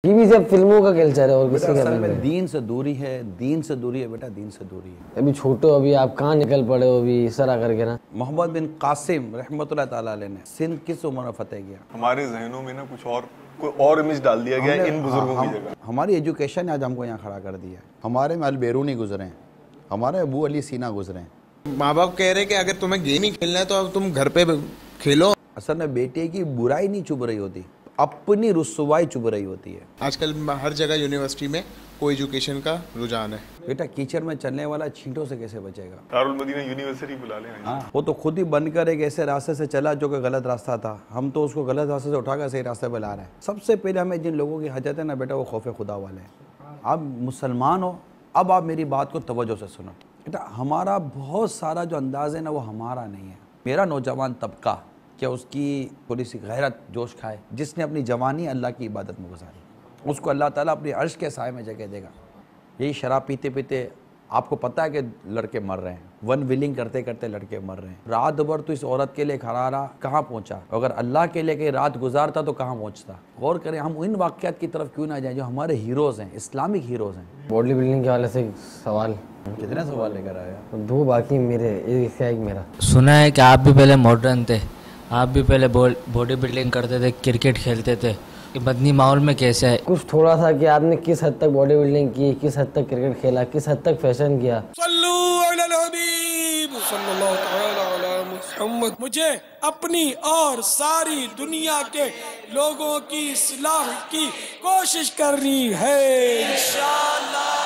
TV से अब फिल्मों का कल्चर है और किसी का असल नहीं में है। दीन से दूरी है, दीन से दूरी है बेटा, दीन से दूरी है। अभी छोटो, अभी आप कहाँ निकल पड़े हो अभी इस तरह करके ना। मोहम्मद बिन कासिम रहमतुल्लाह ताला अलैह ने सिंध किस उम्र में फतेह किया? हमारे जहनों में ना कुछ और, कोई और इमेज डाल दिया गया है इन बुजुर्गों की जगह। हमारी एजुकेशन आज हमको यहाँ खड़ा कर दिया है। हमारे में अल बेरूनी गुजरे हैं, हमारे अबू अली सीना गुजरे हैं। माँ बाप कह रहे हैं कि अगर तुम्हें गेम ही खेलना है तो अब तुम घर पे खेलो। असल में बेटे की बुराई नहीं चुभ रही होती, अपनी रुसवाई चुभ रही होती है। आजकल हर जगह यूनिवर्सिटी में को एजुकेशन का रुझान है। बेटा कीचड़ में चलने वाला छींटों से कैसे बचेगा? दारुल मदीना यूनिवर्सिटी बुला लें। हाँ, वो तो खुद ही बनकर एक ऐसे रास्ते से चला जो कि गलत रास्ता था। हम तो उसको गलत रास्ते से उठाकर सही रास्ते पर ला रहे हैं। सबसे पहले हमें जिन लोगों की हजत है ना बेटा, वो खौफ खुदा वाले हैं। आप मुसलमान हो, अब आप मेरी बात को तवज्जो से सुनो बेटा। हमारा बहुत सारा जो अंदाज है ना, वो हमारा नहीं है। मेरा नौजवान तबका क्या उसकी थोड़ी सी गैरत जोश खाए, जिसने अपनी जवानी अल्लाह की इबादत में गुजारी, उसको अल्लाह ताला अपनी अर्श के साए में जगह देगा। यही शराब पीते पीते आपको पता है कि लड़के मर रहे हैं, वन विलिंग करते करते लड़के मर रहे हैं। रात भर तो इस औरत के लिए खड़ा रहा, कहाँ पहुँचा? अगर अल्लाह के लिए कहीं रात गुजारता तो कहाँ पहुँचता? गौर करें, हम इन वाक़यात की तरफ क्यों ना जाएं जो हमारे हीरोज़ हैं, इस्लामिक हीरोज़ हैं। बॉडी बिल्डिंग के वाले से एक सवाल, कितने सवाल लेकर आया? दो बाकी मेरे, इसका एक मेरा। सुना है कि आप भी पहले मॉडर्न थे, आप भी पहले बॉडी बिल्डिंग करते थे, क्रिकेट खेलते थे। मदनी माहौल में कैसे है? कुछ थोड़ा सा कि आपने किस हद तक बॉडी बिल्डिंग की, किस हद तक क्रिकेट खेला, किस हद तक फैशन किया। मुझे अपनी और सारी दुनिया के लोगों की इस्लाह की कोशिश करनी है इंशाअल्लाह।